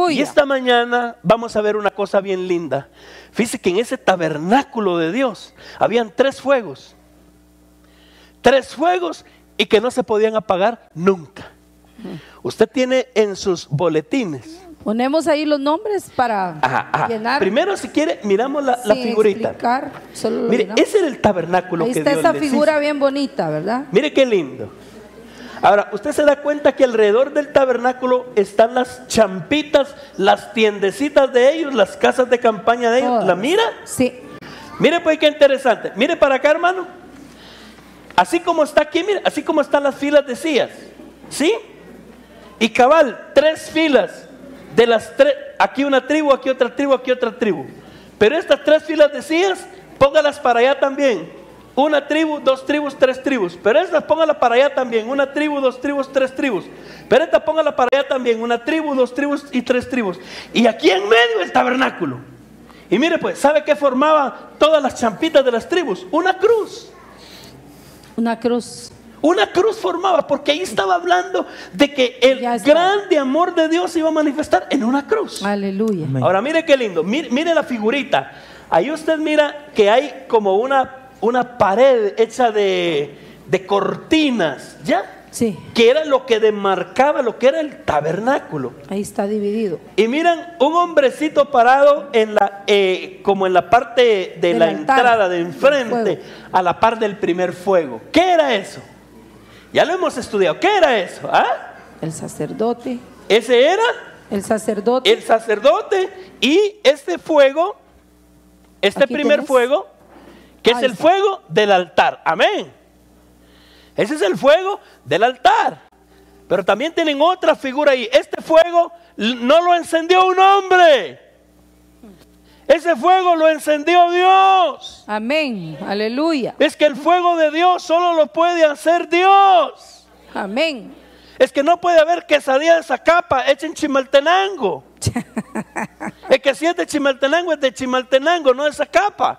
Y esta mañana vamos a ver una cosa bien linda. Fíjese que en ese tabernáculo de Dios habían 3 fuegos. 3 fuegos y que no se podían apagar nunca. Usted tiene en sus boletines. Ponemos ahí los nombres para llenar. Primero, si quiere, miramos la figurita. Mire, ese era el tabernáculo que Dios les hizo. Ahí está esa figura bien bonita, ¿verdad? Mire qué lindo. Ahora, usted se da cuenta que alrededor del tabernáculo están las champitas, las tiendecitas de ellos, las casas de campaña de ellos. ¿La mira? Sí. Mire pues qué interesante. Mire para acá, hermano. Así como está aquí, mire, así como están las filas de sillas. ¿Sí? Y cabal, 3 filas. De las 3, aquí una tribu, aquí otra tribu, aquí otra tribu. Pero estas 3 filas de sillas, póngalas para allá también. Una tribu, 2 tribus, 3 tribus. Pero estas póngalas para allá también. Una tribu, 2 tribus, 3 tribus. Pero esta póngala para allá también. Una tribu, 2 tribus y 3 tribus. Y aquí en medio el tabernáculo. Y mire pues, ¿sabe qué formaba todas las champitas de las tribus? Una cruz. Una cruz. Una cruz formaba, porque ahí estaba hablando de que el grande amor de Dios se iba a manifestar en una cruz. Aleluya. Ahora mire qué lindo, mire la figurita. Ahí usted mira que hay como una pared hecha de cortinas, ¿ya? Sí. Que era lo que demarcaba lo que era el tabernáculo. Ahí está dividido. Y miran un hombrecito parado en como en la parte de la entrada de enfrente, a la par del primer fuego. ¿Qué era eso? Ya lo hemos estudiado. ¿Qué era eso? ¿Ah? El sacerdote. ¿Ese era? El sacerdote. El sacerdote. Y este fuego, este primer fuego, que es el fuego del altar. Amén. Ese es el fuego del altar. Pero también tienen otra figura ahí. Este fuego no lo encendió un hombre. Ese fuego lo encendió Dios. Amén, aleluya. Es que el fuego de Dios solo lo puede hacer Dios. Amén. Es que no puede haber quesadilla de Zacapa hecha en Chimaltenango. Es que si es de Chimaltenango, es de Chimaltenango, no de Zacapa.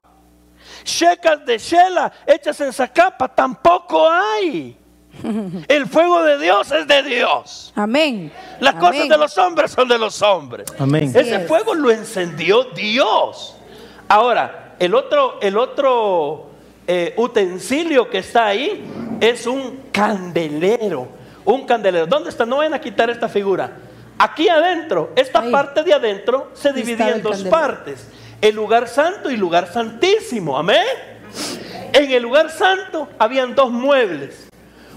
Checas de Shela hechas en Zacapa tampoco hay. El fuego de Dios es de Dios. Amén. Las cosas de los hombres son de los hombres. Amén. Ese fuego lo encendió Dios. Ahora, el otro utensilio que está ahí es un candelero. Un candelero. ¿Dónde está? No vayan a quitar esta figura. Aquí adentro, esta parte de adentro se dividía en 2 partes. El lugar santo y lugar santísimo. Amén. En el lugar santo habían 2 muebles.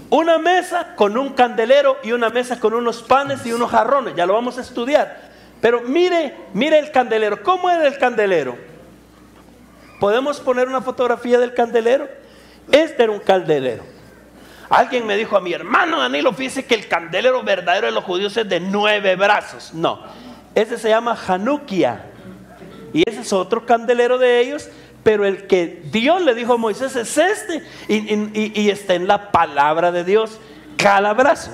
Una mesa con un candelero y una mesa con unos panes y unos jarrones. Ya lo vamos a estudiar. Pero mire el candelero. ¿Cómo era el candelero? ¿Podemos poner una fotografía del candelero? Este era un candelero. Alguien me dijo a mi hermano Danilo, fíjese que el candelero verdadero de los judíos es de 9 brazos. No, ese se llama Hanukia. Y ese es otro candelero de ellos. Pero el que Dios le dijo a Moisés es este. Y está en la palabra de Dios cada brazo.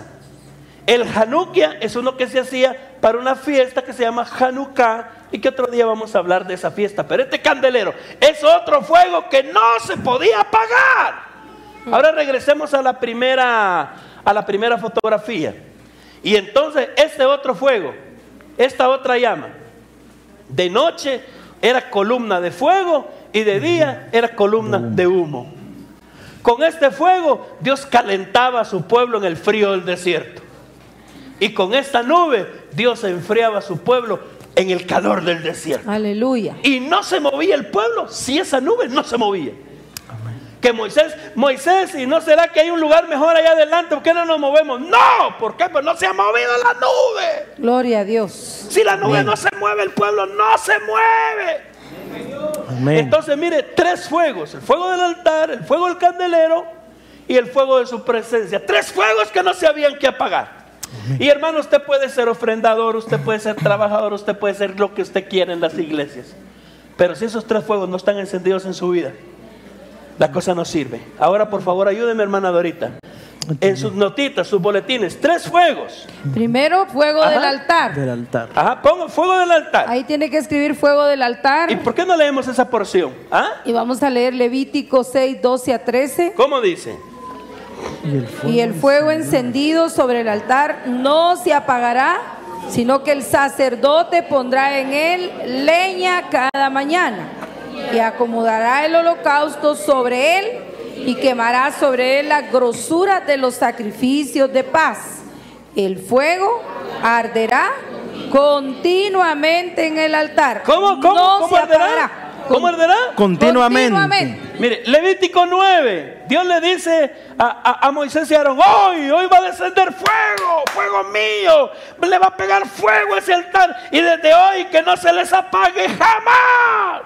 El Hanukia es uno que se hacía para una fiesta que se llama Hanukkah. Y que otro día vamos a hablar de esa fiesta. Pero este candelero es otro fuego que no se podía apagar. Ahora regresemos a la primera fotografía. Y entonces este otro fuego, esta otra llama, de noche era columna de fuego y de día era columna de humo. Con este fuego Dios calentaba a su pueblo en el frío del desierto. Y con esta nube Dios enfriaba a su pueblo en el calor del desierto. Aleluya. Y no se movía el pueblo si esa nube no se movía. Que Moisés, ¿y no será que hay un lugar mejor allá adelante? ¿Por qué no nos movemos? No, ¿por qué? Pues no se ha movido la nube. Gloria a Dios. Si la nube no se mueve, el pueblo no se mueve. Amén. Entonces mire, 3 fuegos: el fuego del altar, el fuego del candelero y el fuego de su presencia. 3 fuegos que no se habían que apagar. Amén. Y hermano, usted puede ser ofrendador, usted puede ser trabajador, usted puede ser lo que usted quiera en las iglesias, pero si esos 3 fuegos no están encendidos en su vida, la cosa no sirve. Ahora por favor ayúdeme, hermana Dorita. En sus notitas, sus boletines, 3 fuegos. Primero, fuego del altar. Del altar. Ajá, pongo fuego del altar. Ahí tiene que escribir fuego del altar. ¿Y por qué no leemos esa porción? ¿Ah? Y vamos a leer Levítico 6, 12 a 13. ¿Cómo dice? Y el fuego encendido sobre el altar no se apagará sino que el sacerdote pondrá en él leña cada mañana y acomodará el holocausto sobre él y quemará sobre él la grosura de los sacrificios de paz. El fuego arderá continuamente en el altar. ¿Cómo se arderá? apagará. ¿Cómo arderá? Continuamente. Mire, Levítico 9, Dios le dice a Moisés y a Aarón, hoy va a descender fuego mío, le va a pegar fuego a ese altar, y desde hoy que no se les apague jamás.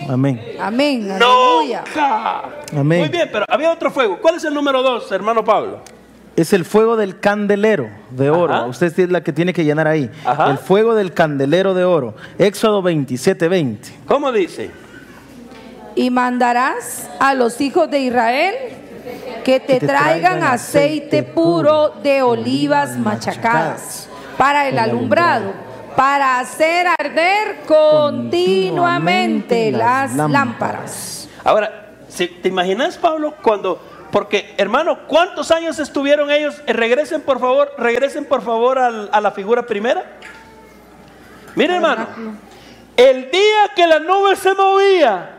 Amén. Amén. Aleluya. Nunca. Amén. Muy bien, pero había otro fuego. ¿Cuál es el número 2, hermano Pablo? Es el fuego del candelero de oro. Ajá. Usted es la que tiene que llenar ahí. Ajá. El fuego del candelero de oro. Éxodo 27:20. ¿Cómo dice? Y mandarás a los hijos de Israel que te traigan aceite puro de olivas machacadas para el alumbrado, para hacer arder continuamente las lámparas. Ahora, ¿te imaginas, Pablo, porque, hermano, ¿cuántos años estuvieron ellos? Regresen por favor a la figura primera. Mire, hermano, el día que la nube se movía,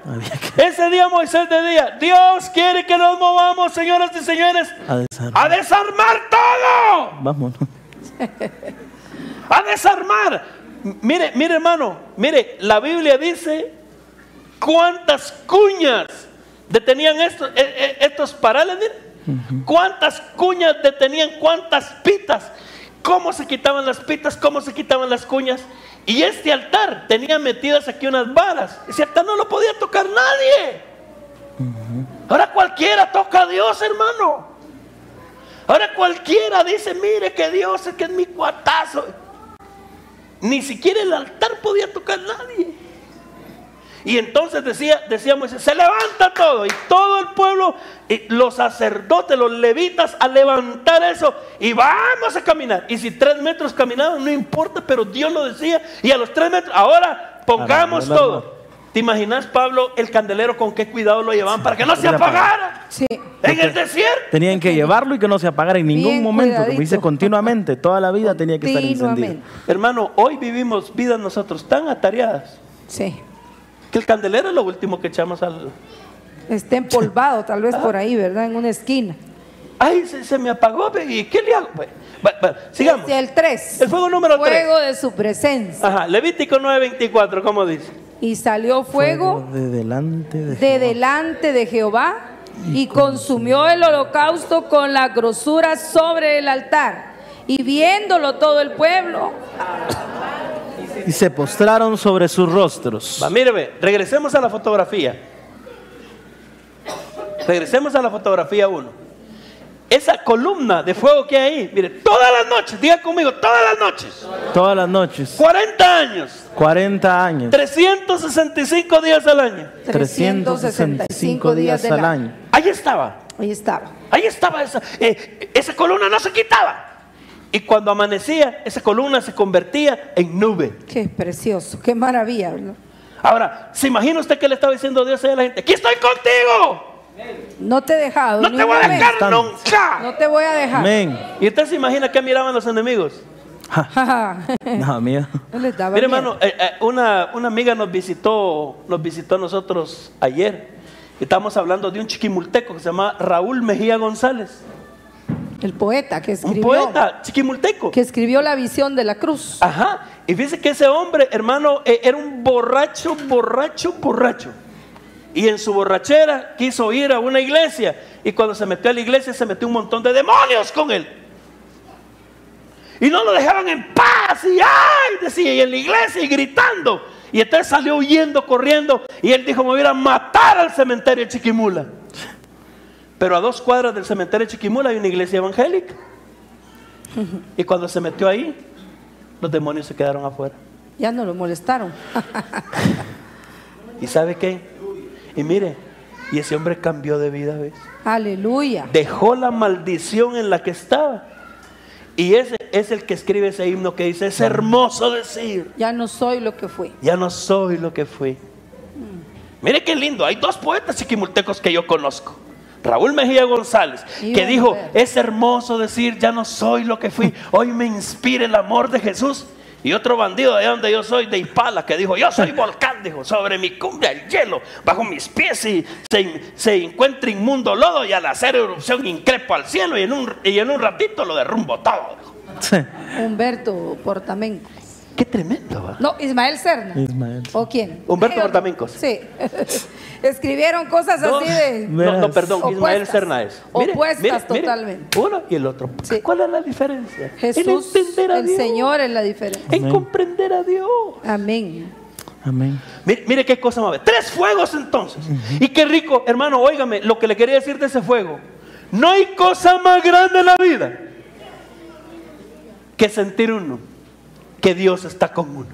ese día Moisés decía, Dios quiere que nos movamos, señoras y señores, a desarmar todo. Vámonos. A desarmar. Mire, hermano, mire, la Biblia dice cuántas cuñas detenían estos parales, cuántas cuñas detenían, cuántas pitas, cómo se quitaban las pitas, cómo se quitaban las cuñas. Y este altar tenía metidas aquí unas varas. Ese altar no lo podía tocar nadie. Ahora cualquiera toca a Dios, hermano. Ahora cualquiera dice, mire que Dios es que es mi cuatazo. Ni siquiera el altar podía tocar a nadie. Y entonces decía Moisés, se levanta todo. Y todo el pueblo, los sacerdotes, los levitas, a levantar eso. Y vamos a caminar. Y si 3 metros caminaban, no importa, pero Dios lo decía. Y a los 3 metros, ahora pongamos todo. ¿Te imaginas, Pablo, el candelero con qué cuidado lo llevaban para que no se apagara? Sí. En el desierto. Tenían que llevarlo y que no se apagara en ningún Bien momento. Como cuidadito. dice, continuamente. Toda la vida tenía que estar encendido. Continuamente. Hermano, hoy vivimos vidas nosotros tan atareadas Sí. que el candelero es lo último que echamos al... Está empolvado tal vez por ahí, ¿verdad? En una esquina. Ay, se me apagó, ¿y qué le hago? Sigamos. El 3. El fuego número 3. Fuego de su presencia. Ajá, Levítico 9:24, ¿cómo dice? Y salió fuego de delante de de delante de Jehová y consumió el holocausto con la grosura sobre el altar. Y viéndolo todo el pueblo, y se postraron sobre sus rostros. Va, míreme, regresemos a la fotografía. Regresemos a la fotografía 1. Esa columna de fuego que hay ahí, mire, todas las noches, diga conmigo, todas las noches. Todas las noches. 40 años. 40 años. 365 días al año. 365 días al año. Ahí estaba. Ahí estaba. Ahí estaba esa columna, no se quitaba. Y cuando amanecía, esa columna se convertía en nube. Qué precioso, qué maravilla, ¿no? Ahora, ¿se imagina usted que le estaba diciendo Dios a la gente? ¡Aquí estoy contigo! No te he dejado. ¡No ni te un voy a momento. dejar nunca! No te voy a dejar. Amén. ¿Y usted se imagina qué miraban los enemigos? No, mía. No les daba Mire, miedo. hermano, una amiga nos visitó a nosotros ayer. Y estábamos hablando de un chiquimulteco que se llama Raúl Mejía González. El poeta que Un escribió. poeta chiquimulteco. Que escribió la visión de la cruz. Ajá. Y fíjese que ese hombre, hermano, era un borracho. Y en su borrachera quiso ir a una iglesia. Y cuando se metió a la iglesia se metió un montón de demonios con él. Y no lo dejaban en paz. Y ay, decía, y en la iglesia y gritando. Y entonces salió huyendo, corriendo. Y él dijo, me voy a ir a matar al cementerio de Chiquimula. Pero a 2 cuadras del cementerio de Chiquimula hay una iglesia evangélica. Y cuando se metió ahí, los demonios se quedaron afuera. Ya no lo molestaron. ¿Y sabe qué? Y mire, y ese hombre cambió de vida, ¿ves? Aleluya. Dejó la maldición en la que estaba. Y ese es el que escribe ese himno que dice, es hermoso decir, Ya no soy lo que fui. ya no soy lo que fui. Mire qué lindo, hay 2 poetas chiquimultecos que yo conozco. Raúl Mejía González, Y que una dijo, mujer. es hermoso decir, ya no soy lo que fui. Hoy me inspira el amor de Jesús. Y otro bandido de donde yo soy, de Ipala, que dijo, yo soy volcán, dijo, sobre mi cumbre el hielo, bajo mis pies y se encuentra inmundo lodo, y al hacer erupción increpo al cielo, y en un ratito lo derrumbo todo, dijo. Sí. Humberto Portamenco. Qué tremendo, ¿va? No, Ismael Serna. Ismael. ¿O quién? Humberto Portamencos. Sí. Escribieron cosas así de... No, perdón, Opuestas. Ismael Serna es. Opuestas totalmente. Uno y el otro. Sí. ¿Cuál es la diferencia? Jesús, En entender a el Dios, Señor es la diferencia. en Amén. comprender a Dios. Amén. Amén. Mire qué cosa más. 3 fuegos entonces. Y qué rico, hermano, óigame, lo que le quería decir de ese fuego. No hay cosa más grande en la vida que sentir uno que Dios está con uno.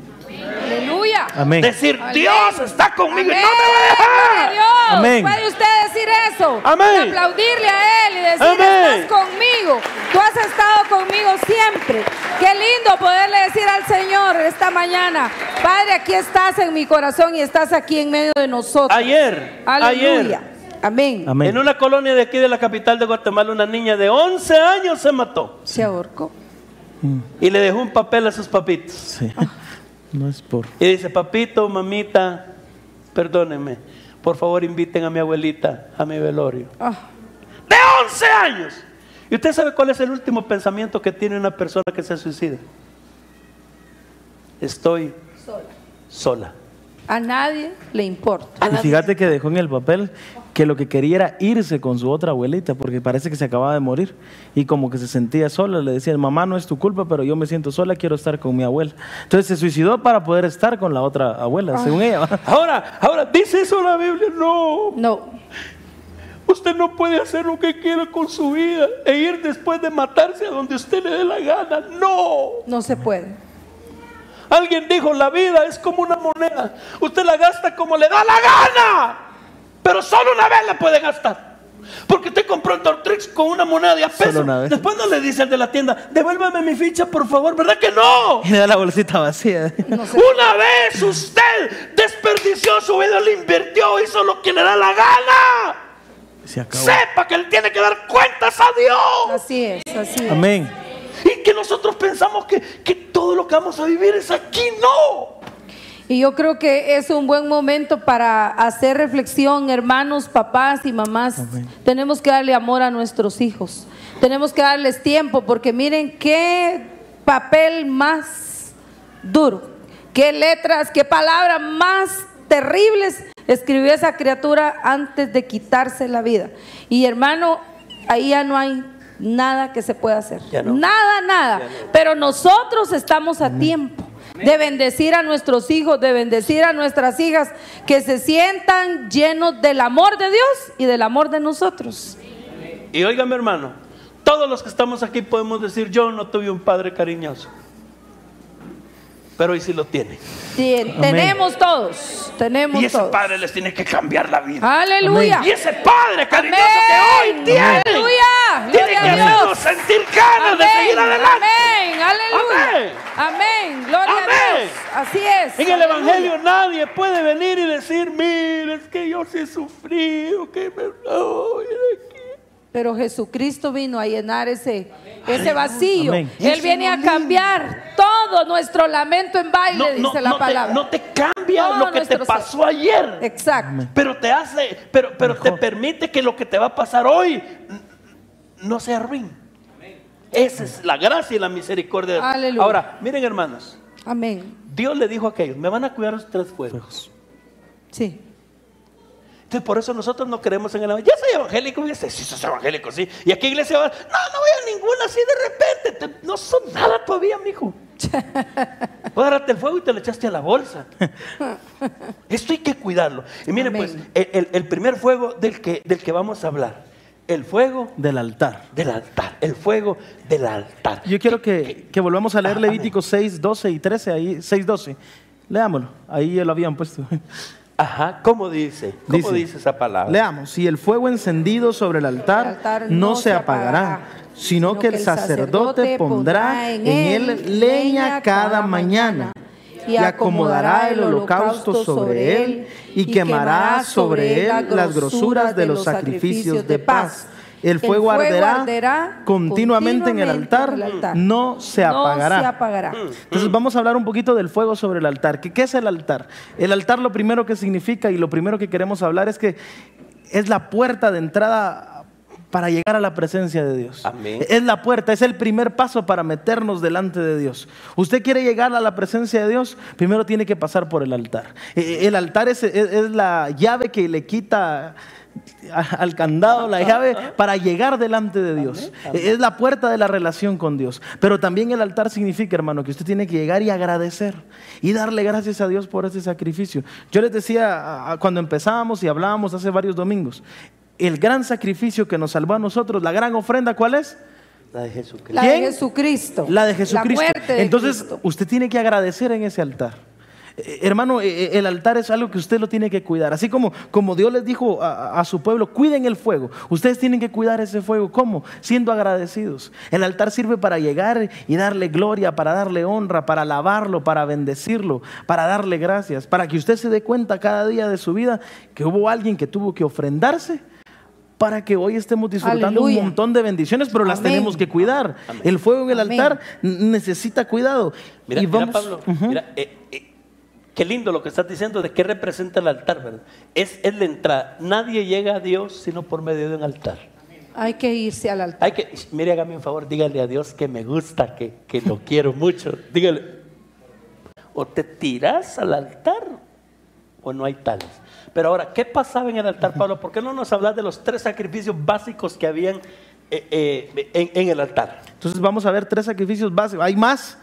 Aleluya. Amén. Decir, Amén. Dios está conmigo Amén. y no me va a dejar. Dios. Amén. ¿Puede usted decir eso? Amén. Y aplaudirle a Él y decir, Amén. estás conmigo. Tú has estado conmigo siempre. Qué lindo poderle decir al Señor esta mañana, Padre, aquí estás en mi corazón y estás aquí en medio de nosotros. Ayer, Aleluya. Amén. Amén. en una colonia de aquí de la capital de Guatemala, una niña de 11 años se mató Se ahorcó. y le dejó un papel a sus papitos. Sí. No es por... Y dice, papito, mamita, perdónenme, por favor inviten a mi abuelita a mi velorio. Ah, De 11 años. ¿Y usted sabe cuál es el último pensamiento que tiene una persona que se suicida? Estoy sola. a nadie le importa. Y fíjate que dejó en el papel que lo que quería era irse con su otra abuelita, porque parece que se acababa de morir y como que se sentía sola. Le decía, mamá, no es tu culpa, pero yo me siento sola, quiero estar con mi abuela. Entonces se suicidó para poder estar con la otra abuela, según ella. Ahora, ¿dice eso la Biblia? No. No. Usted no puede hacer lo que quiera con su vida e ir después de matarse a donde usted le dé la gana. No. No se puede. Alguien dijo, la vida es como una moneda. Usted la gasta como le da la gana, pero solo una vez la puede gastar. Porque usted compró el Dortrix con una moneda de a Solo peso. una vez. Después no le dice al de la tienda, devuélvame mi ficha, por favor. ¿Verdad que no? Y le da la bolsita vacía. No se Una vez usted desperdició su vida, le invirtió, hizo lo que le da la gana. Se acabó. Sepa que él tiene que dar cuentas a Dios. Así es, así es. Amén. Y que nosotros pensamos que todo lo que vamos a vivir es aquí. No. Y yo creo que es un buen momento para hacer reflexión, hermanos, papás y mamás. Amén. Tenemos que darle amor a nuestros hijos. Tenemos que darles tiempo, porque miren qué papel más duro, qué letras, qué palabras más terribles escribió esa criatura antes de quitarse la vida. Y hermano, ahí ya no hay nada que se pueda hacer. Ya no. Nada. Ya no. Pero nosotros estamos a tiempo de bendecir a nuestros hijos, de bendecir a nuestras hijas, que se sientan llenos del amor de Dios y del amor de nosotros. Y óigame, hermano, todos los que estamos aquí podemos decir, yo no tuve un padre cariñoso, pero hoy sí lo tiene. Tenemos todos, tenemos Y ese todos. padre les tiene que cambiar la vida. Aleluya. Y ese padre cariñoso que hoy tiene, Aleluya. tiene que Gloria a hacernos Dios. sentir ganas de seguir adelante. Amén. Aleluya. Amén. Amén. Gloria Amén. a Dios. Así es. En el Aleluya. Evangelio nadie puede venir y decir, mire, es que yo sí he sufrido, que me voy de aquí. Pero Jesucristo vino a llenar ese vacío. Amén. Él Eso viene es a lo lindo. cambiar todo nuestro lamento en baile, dice la palabra. no te cambia Todo lo que te nuestro pasó ayer. Exacto. Pero te hace, pero te Mejor. permite que lo que te va a pasar hoy no sea ruin. Esa es la gracia y la misericordia de Dios. Aleluya. Ahora, miren, hermanos, Amén. Dios le dijo a aquellos, me van a cuidar los 3 fuegos. Sí. Entonces por eso nosotros no creemos en el evangelio. Yo soy evangélico, y dice, sí, sos evangélico, sí. Y aquí iglesia va, no voy a ninguna así de repente. No son nada todavía, mijo. Voy a agarrarte el fuego y te lo echaste a la bolsa. Esto hay que cuidarlo. Y miren, Amén. pues, el primer fuego del que vamos a hablar, el fuego Del altar. del altar, el fuego del altar. Yo quiero que volvamos a leer Ah, Levíticos 6, 12 y 13, ahí 6, 12. Leámoslo, ahí ya lo habían puesto. Ajá, ¿cómo dice? ¿Cómo dice esa palabra? Leamos, y el fuego encendido sobre el altar no se apagará, sino que el sacerdote pondrá en él leña cada mañana y acomodará el holocausto sobre él y quemará sobre él las grosuras de los sacrificios de paz. El fuego arderá continuamente en el altar, no se apagará. Entonces vamos a hablar un poquito del fuego sobre el altar. ¿Qué es el altar? El altar, lo primero que significa y lo primero que queremos hablar es que es la puerta de entrada para llegar a la presencia de Dios. Amén. Es la puerta, es el primer paso para meternos delante de Dios. Usted quiere llegar a la presencia de Dios, primero tiene que pasar por el altar. El altar es la llave que le quita al candado, la llave para llegar delante de Dios. Amén. Es la puerta de la relación con Dios. Pero también el altar significa, hermano, que usted tiene que llegar y agradecer y darle gracias a Dios por ese sacrificio. Yo les decía cuando empezábamos y hablábamos hace varios domingos, el gran sacrificio que nos salvó a nosotros, la gran ofrenda, ¿cuál es? La de Jesucristo. La de Jesucristo. La de Jesucristo. La muerte de Entonces, Cristo. usted tiene que agradecer en ese altar. Hermano, el altar es algo que usted lo tiene que cuidar. Así como Dios les dijo a su pueblo, cuiden el fuego. Ustedes tienen que cuidar ese fuego. ¿Cómo? Siendo agradecidos. El altar sirve para llegar y darle gloria, para darle honra, para alabarlo, para bendecirlo, para darle gracias, para que usted se dé cuenta cada día de su vida que hubo alguien que tuvo que ofrendarse para que hoy estemos disfrutando un montón de bendiciones, pero las tenemos que cuidar. Amén. El fuego en el altar necesita cuidado. Mira, mira Pablo, mira, qué lindo lo que estás diciendo de qué representa el altar, ¿verdad? Es la entrada. Nadie llega a Dios sino por medio de un altar. Hay que irse al altar. Mire, hágame un favor, dígale a Dios que me gusta, que lo quiero mucho. Dígale, o te tiras al altar o no hay tales. Pero ahora, ¿qué pasaba en el altar, Pablo? ¿Por qué no nos hablas de los 3 sacrificios básicos que habían en el altar? Entonces vamos a ver 3 sacrificios básicos. Hay más,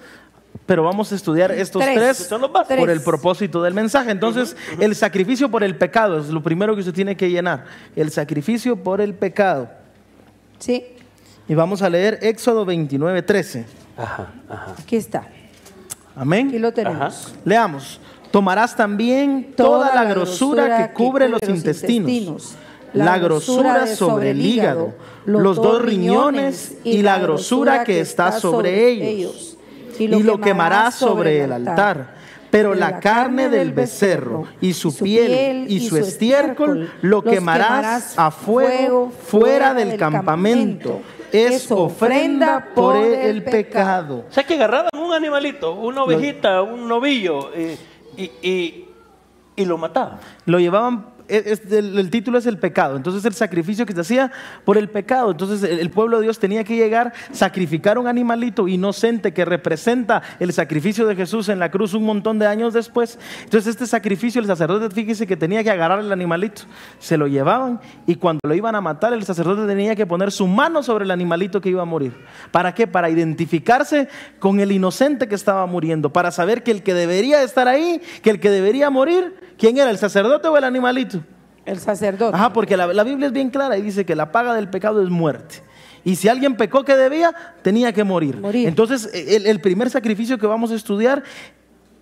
pero vamos a estudiar estos 3 son los básicos por el propósito del mensaje. Entonces, el sacrificio por el pecado es lo primero que usted tiene que llenar. El sacrificio por el pecado. Sí. Y vamos a leer Éxodo 29:13. Ajá. Aquí está. Amén. Aquí lo tenemos. Ajá. Leamos. Tomarás también toda la grosura que cubre los intestinos, la grosura sobre el hígado, los 2 riñones y la grosura que está sobre ellos, y lo quemarás sobre el altar. Pero la carne del becerro y su piel y su estiércol lo quemarás a fuego fuera del campamento. Es ofrenda por el pecado. O sea que agarraban un animalito, una ovejita, un novillo, y lo mataban. Lo llevaban, el título es el pecado. Entonces el sacrificio que se hacía por el pecado. Entonces el pueblo de Dios tenía que llegar, sacrificar un animalito inocente que representa el sacrificio de Jesús en la cruz un montón de años después. Entonces este sacrificio, el sacerdote, fíjese que tenía que agarrar el animalito, se lo llevaban, y cuando lo iban a matar, el sacerdote tenía que poner su mano sobre el animalito que iba a morir. ¿Para qué? Para identificarse con el inocente que estaba muriendo, para saber que el que debería estar ahí, que el que debería morir, ¿quién era? ¿El sacerdote o el animalito? El sacerdote. Ajá, porque la Biblia es bien clara y dice que la paga del pecado es muerte. Y si alguien pecó que debía, tenía que morir. Entonces, el primer sacrificio que vamos a estudiar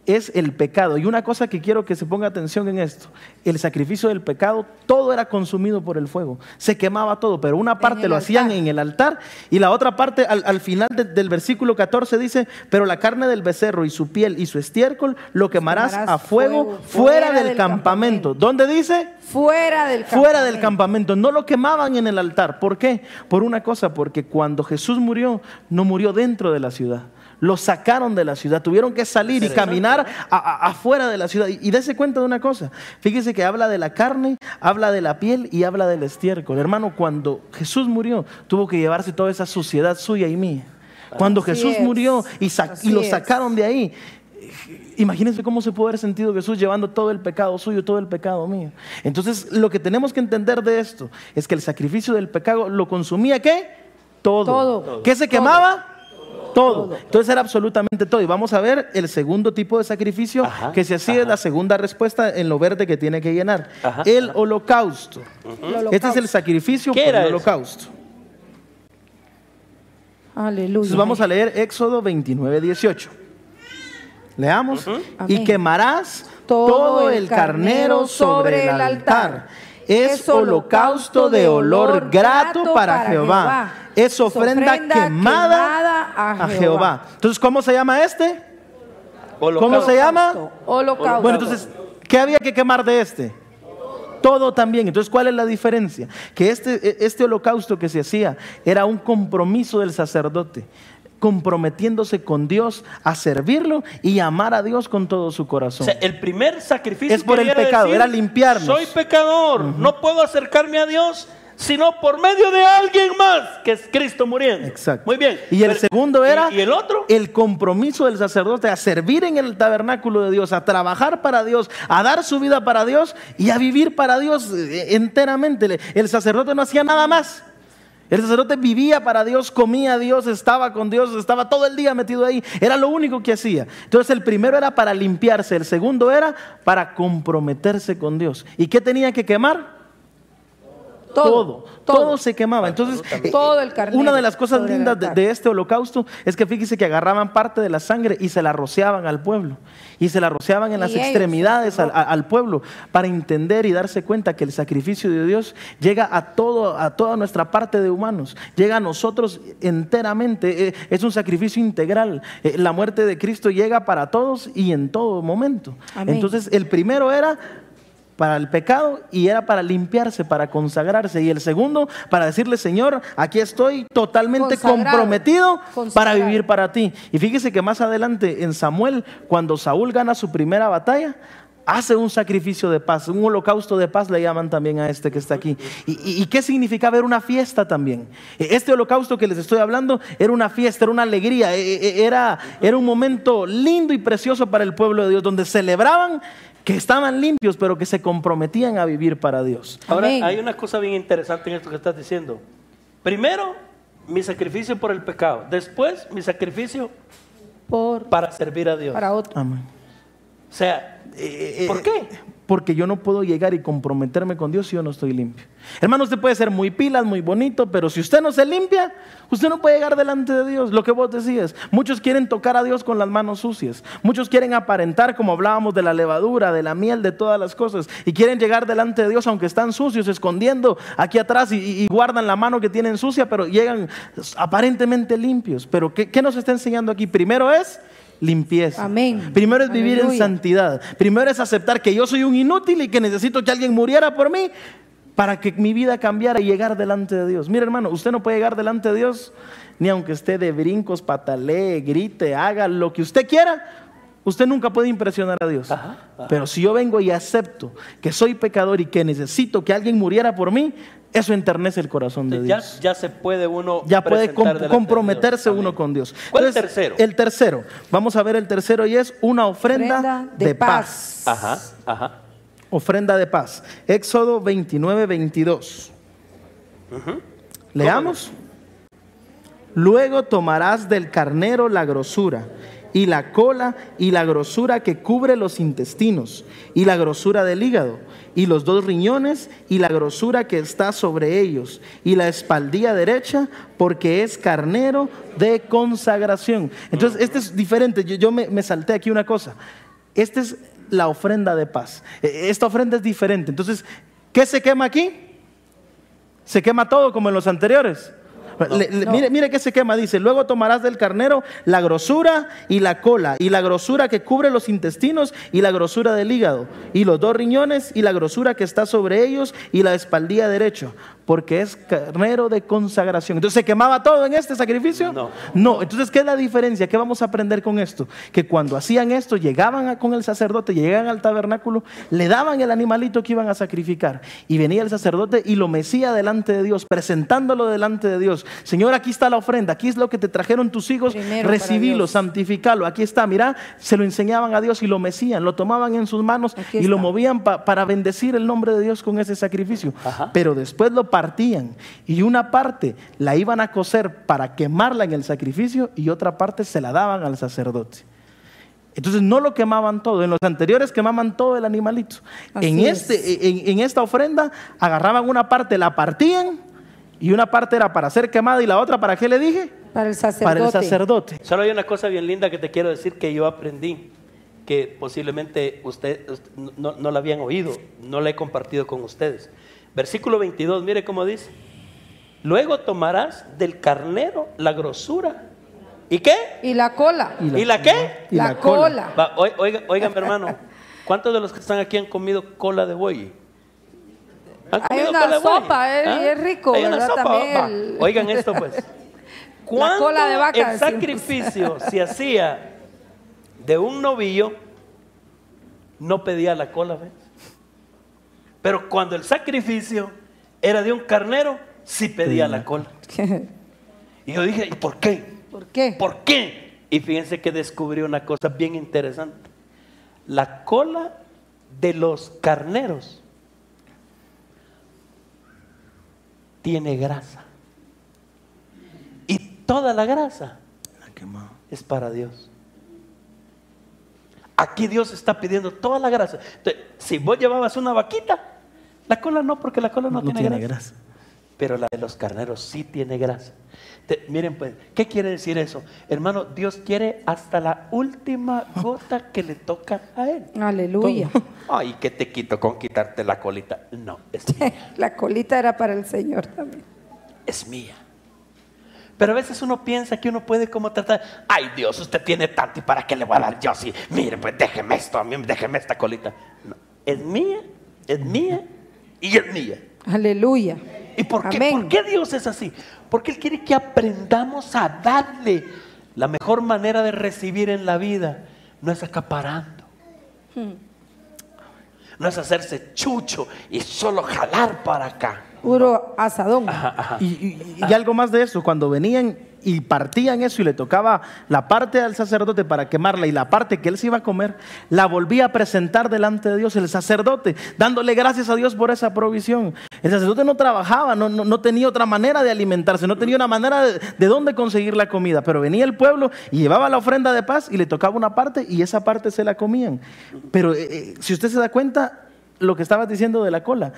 es el pecado. Y una cosa que quiero que se ponga atención en esto: el sacrificio del pecado, todo era consumido por el fuego, se quemaba todo, pero una parte lo hacían en el altar, y la otra parte al final del versículo 14 dice: pero la carne del becerro y su piel y su estiércol lo quemarás a fuego fuera del campamento. ¿Dónde dice? Fuera del campamento. Fuera del campamento. No lo quemaban en el altar. ¿Por qué? Por una cosa, porque cuando Jesús murió, no murió dentro de la ciudad. Lo sacaron de la ciudad, tuvieron que salir y caminar afuera de la ciudad. Y dése cuenta de una cosa, fíjese que habla de la carne, habla de la piel y habla del estiércol. Hermano, cuando Jesús murió, tuvo que llevarse toda esa suciedad suya y mía. Cuando Jesús murió y lo sacaron de ahí, imagínense cómo se pudo haber sentido Jesús llevando todo el pecado suyo, todo el pecado mío. Entonces, lo que tenemos que entender de esto es que el sacrificio del pecado lo consumía, ¿qué? Todo. ¿Qué se quemaba? Todo. Entonces era absolutamente todo. Y vamos a ver el segundo tipo de sacrificio que se hacía, es la segunda respuesta en lo verde que tiene que llenar. El holocausto. Este es el sacrificio por el holocausto. Aleluya. Entonces vamos a leer Éxodo 29:18. Leamos. Y quemarás todo el carnero sobre el altar. Es holocausto de olor grato para Jehová. Es ofrenda quemada a Jehová. Entonces, ¿cómo se llama este? Holocausto. ¿Cómo se llama? Holocausto. Bueno, entonces, ¿qué había que quemar de este? Todo también. Entonces, ¿cuál es la diferencia? Que este holocausto que se hacía era un compromiso del sacerdote, comprometiéndose con Dios a servirlo y amar a Dios con todo su corazón. O sea, el primer sacrificio es por el quería pecado, decir, era limpiarnos. soy pecador, no puedo acercarme a Dios sino por medio de alguien más, que es Cristo muriendo. Exacto. Muy bien. Y el segundo era ¿y el otro? el compromiso del sacerdote a servir en el tabernáculo de Dios, a trabajar para Dios, a dar su vida para Dios y a vivir para Dios enteramente. El sacerdote no hacía nada más. El sacerdote vivía para Dios, comía a Dios, estaba con Dios, estaba todo el día metido ahí. Era lo único que hacía. Entonces el primero era para limpiarse, el segundo era para comprometerse con Dios. ¿Y qué tenía que quemar? Todo se quemaba. Entonces, todo el carnero, una de las cosas lindas de este holocausto es que fíjese que agarraban parte de la sangre y se la rociaban al pueblo. Y se la rociaban en las extremidades al pueblo para entender y darse cuenta que el sacrificio de Dios llega a toda nuestra parte de humanos. Llega a nosotros enteramente. Es un sacrificio integral. La muerte de Cristo llega para todos y en todo momento. Amén. Entonces, el primero era para el pecado y era para limpiarse, para consagrarse. Y el segundo, para decirle, Señor, aquí estoy totalmente comprometido para vivir para ti. Y fíjese que más adelante en Samuel, cuando Saúl gana su primera batalla, hace un sacrificio de paz, un holocausto de paz le llaman también a este que está aquí. ¿Y qué significa ver una fiesta también? Este holocausto que les estoy hablando era una fiesta, era una alegría, era un momento lindo y precioso para el pueblo de Dios, donde celebraban que estaban limpios, pero que se comprometían a vivir para Dios. Ahora, Amén. hay una cosa bien interesante en esto que estás diciendo. Primero, mi sacrificio por el pecado. Después, mi sacrificio para servir a Dios. Para otro. Amén. O sea, ¿por qué? Porque yo no puedo llegar y comprometerme con Dios si yo no estoy limpio. Hermano, usted puede ser muy pilas, muy bonito, pero si usted no se limpia, usted no puede llegar delante de Dios. Lo que vos decías, muchos quieren tocar a Dios con las manos sucias. Muchos quieren aparentar, como hablábamos de la levadura, de la miel, de todas las cosas, y quieren llegar delante de Dios aunque están sucios, escondiendo aquí atrás y guardan la mano que tienen sucia, pero llegan aparentemente limpios. Pero ¿qué nos está enseñando aquí? Primero es limpieza. Amén. Primero es vivir Aleluya. en santidad. Primero es aceptar que yo soy un inútil y que necesito que alguien muriera por mí para que mi vida cambiara y llegar delante de Dios. Mire, hermano, usted no puede llegar delante de Dios ni aunque esté de brincos, patalee, grite, haga lo que usted quiera. Usted nunca puede impresionar a Dios. Pero si yo vengo y acepto que soy pecador y que necesito que alguien muriera por mí, eso enternece el corazón de Dios. Ya se puede uno Ya puede presentar delante comprometerse de Dios. uno Amén. con Dios. ¿Cuál es Entonces, el tercero? El tercero. Vamos a ver el tercero y es una ofrenda de paz. Ajá. Ofrenda de paz. Éxodo 29, 22. Leamos. Luego tomarás del carnero la grosura y la cola y la grosura que cubre los intestinos y la grosura del hígado y los 2 riñones y la grosura que está sobre ellos y la espaldilla derecha, porque es carnero de consagración. Entonces este es diferente. Yo me salté aquí una cosa. Esta es la ofrenda de paz. Esta ofrenda es diferente. Entonces, ¿qué se quema aquí? ¿Se quema todo como en los anteriores? No. Mire que se quema, dice, luego tomarás del carnero la grosura y la cola y la grosura que cubre los intestinos y la grosura del hígado y los 2 riñones y la grosura que está sobre ellos y la espaldilla derecha, porque es carnero de consagración. Entonces, ¿se quemaba todo en este sacrificio? No. Entonces, ¿qué es la diferencia? ¿Qué vamos a aprender con esto? Que cuando hacían esto, llegaban con el sacerdote, llegaban al tabernáculo, le daban el animalito que iban a sacrificar y venía el sacerdote y lo mecía delante de Dios, presentándolo delante de Dios. Señor, aquí está la ofrenda, aquí es lo que te trajeron tus hijos, recibilo, santificalo, aquí está, mira, se lo enseñaban a Dios y lo mecían, lo tomaban en sus manos y lo movían para bendecir el nombre de Dios con ese sacrificio. Pero después lo partían y una parte la iban a cocer para quemarla en el sacrificio y otra parte se la daban al sacerdote. Entonces no lo quemaban todo. En los anteriores quemaban todo el animalito. En esta ofrenda agarraban una parte, la partían y una parte era para ser quemada y la otra, ¿para qué le dije? Para el sacerdote. Para el sacerdote. Solo hay una cosa bien linda que te quiero decir que yo aprendí, que posiblemente usted no la habían oído, no la he compartido con ustedes. Versículo 22, mire cómo dice. Luego tomarás del carnero la grosura. ¿Y qué? Y la cola. ¿Y la qué? Y la cola. Oigan, hermano, ¿cuántos de los que están aquí han comido cola de buey? ¿Han Hay comido una cola de buey? sopa, es rico, Hay una ¿verdad? sopa, También va. el- Oigan esto pues. Cuando cola de vaca, el decimos. sacrificio se hacía de un novillo, no pedía la cola, ¿ves? Pero cuando el sacrificio era de un carnero, sí pedía la cola. Y yo dije, ¿y por qué? ¿Por qué? ¿Por qué? Y fíjense que descubrí una cosa bien interesante. La cola de los carneros tiene grasa. Y toda la grasa es para Dios. Aquí Dios está pidiendo toda la grasa. Entonces, si vos llevabas una vaquita, la cola no, porque la cola no tiene grasa. Pero la de los carneros sí tiene grasa. Miren pues, ¿qué quiere decir eso? Hermano, Dios quiere hasta la última gota que le toca a Él. Aleluya. Ay, ¿qué te quito con quitarte la colita? No, es mía. La colita era para el Señor también. Es mía. Pero a veces uno piensa que uno puede como tratar, ay Dios, usted tiene tanto y para qué le voy a dar yo así. Mire, pues déjeme esto, a mí déjeme esta colita. No, es mía y es mía. Aleluya. ¿Y por qué? Amén. ¿Por qué Dios es así? Porque Él quiere que aprendamos a darle. La mejor manera de recibir en la vida no es acaparando. No es hacerse chucho y solo jalar para acá. Puro asadón. Y algo más de eso, cuando venían y partían eso y le tocaba la parte al sacerdote para quemarla y la parte que él se iba a comer, la volvía a presentar delante de Dios el sacerdote, dándole gracias a Dios por esa provisión. El sacerdote no trabajaba, no tenía otra manera de alimentarse, no tenía una manera de dónde conseguir la comida, pero venía el pueblo y llevaba la ofrenda de paz y le tocaba una parte y esa parte se la comían. Pero si usted se da cuenta, lo que estabas diciendo de la cola,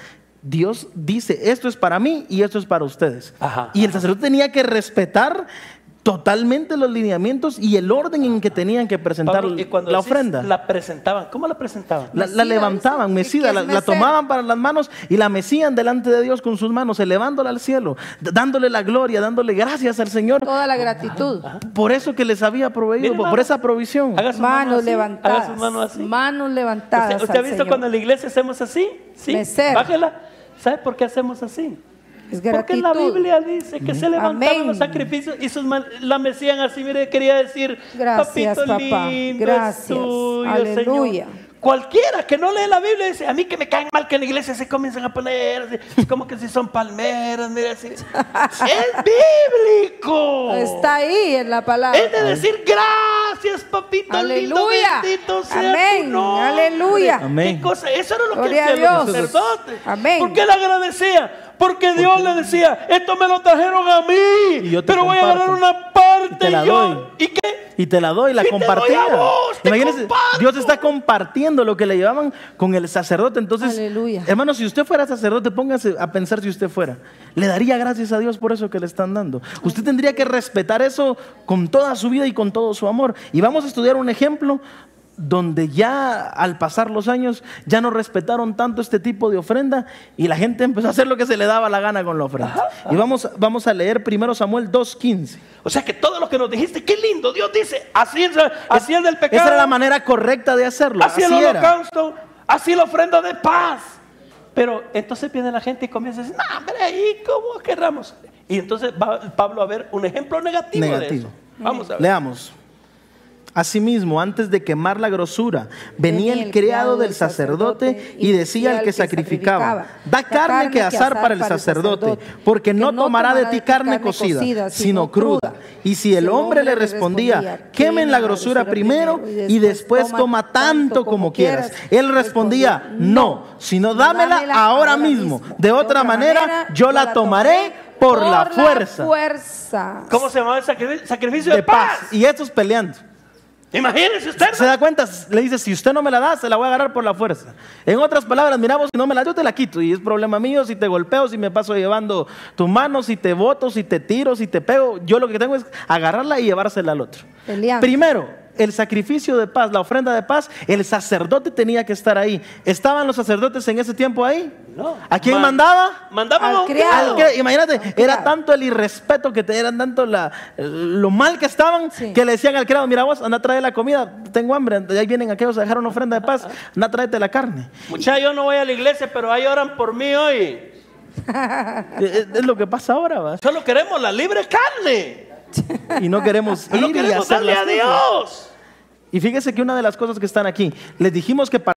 Dios dice, esto es para mí y esto es para ustedes. Y el sacerdote tenía que respetar totalmente los lineamientos y el orden en que tenían que presentar Pablo, y cuando la decís, ofrenda. la presentaban, ¿cómo la presentaban? La levantaban, mecida, la tomaban para las manos y la mecían delante de Dios con sus manos, elevándola al cielo, dándole la gloria, dándole gracias al Señor. Toda la gratitud. Por eso que les había proveído, Mire, por esa provisión. Haga su mano Manos así, levantadas. haga su mano así. Manos levantadas. ¿Usted ha al visto Señor. cuando en la iglesia hacemos así? Sí, Mecer. bájela. ¿Sabe por qué hacemos así? Es Porque gratitud. la Biblia dice que se levantaban Amén. los sacrificios y la mecían así. Mire, quería decir, Gracias, papito papá. lindo, Gracias. es tuyo, Aleluya. Señor. Cualquiera que no lee la Biblia dice, a mí que me caen mal que en la iglesia se comienzan a poner así, como que si son palmeras, mira así. Es bíblico. Está ahí en la palabra. Es de decir gracias, papito lindo, Aleluya. bendito sea Amén. tu nombre. Aleluya. Amén. ¿Qué cosa? Eso era lo Gloria que a hacían los Dios. sacerdotes. Amén. ¿Por qué le agradecía? Porque Dios le decía, esto me lo trajeron a mí, Y yo te pero voy a comparto. ganar una parte. Y te la yo. doy. ¿Y qué? Y te la doy, la Y te doy compartía. a vos, te Imagínense, comparto. Dios está compartiendo lo que le llevaban con el sacerdote. Entonces, Aleluya. hermano, si usted fuera sacerdote, póngase a pensar si usted fuera. Le daría gracias a Dios por eso que le están dando. Usted tendría que respetar eso con toda su vida y con todo su amor. Y vamos a estudiar un ejemplo donde ya al pasar los años ya no respetaron tanto este tipo de ofrenda y la gente empezó a hacer lo que se le daba la gana con la ofrenda. Y vamos a leer 1 Samuel 2:15. O sea que todo lo que nos dijiste, qué lindo. Dios dice, así es del pecado. Esa era la manera correcta de hacerlo. Así el era. holocausto, así la ofrenda de paz. Pero entonces viene la gente y comienza a decir, no, hombre, ahí cómo querramos. Y entonces va Pablo a ver un ejemplo negativo de eso. Vamos a ver. Leamos. Asimismo, antes de quemar la grosura, venía el criado del sacerdote y decía al que sacrificaba: da carne que asar para el sacerdote, porque no tomará de ti carne cocida, sino cruda. Y si el hombre le respondía: quemen la grosura primero y después toma tanto como quieras, él respondía: no, sino dámela ahora mismo. De otra manera, yo la tomaré por la fuerza. ¿Cómo se llama el sacrificio de paz? Y estos peleando. Imagínese usted. Se da cuenta, le dice: si usted no me la da, se la voy a agarrar por la fuerza. En otras palabras, mira, vos, si no me la das, yo te la quito. Y es problema mío si te golpeo, si me paso llevando tu mano, si te boto, si te tiro, si te pego. Yo lo que tengo es agarrarla y llevársela al otro. Peleando. Primero, el sacrificio de paz, la ofrenda de paz, el sacerdote tenía que estar ahí. ¿Estaban los sacerdotes en ese tiempo ahí? No. ¿A quién mandaba? Mandaba Al a un criado. criado. Imagínate, era tanto el irrespeto que tenían, tanto lo mal que estaban, Sí. que le decían al criado: mira vos, anda a traer la comida, tengo hambre, ahí vienen aquellos a dejar una ofrenda de paz, anda a traerte la carne. Muchachos, yo no voy a la iglesia, pero ahí oran por mí hoy. Es lo que pasa ahora, ¿va? Solo queremos la libre carne. Y no queremos Solo ir y queremos hacer darle las a cosas. Dios. Y fíjese que una de las cosas que están aquí, les dijimos que para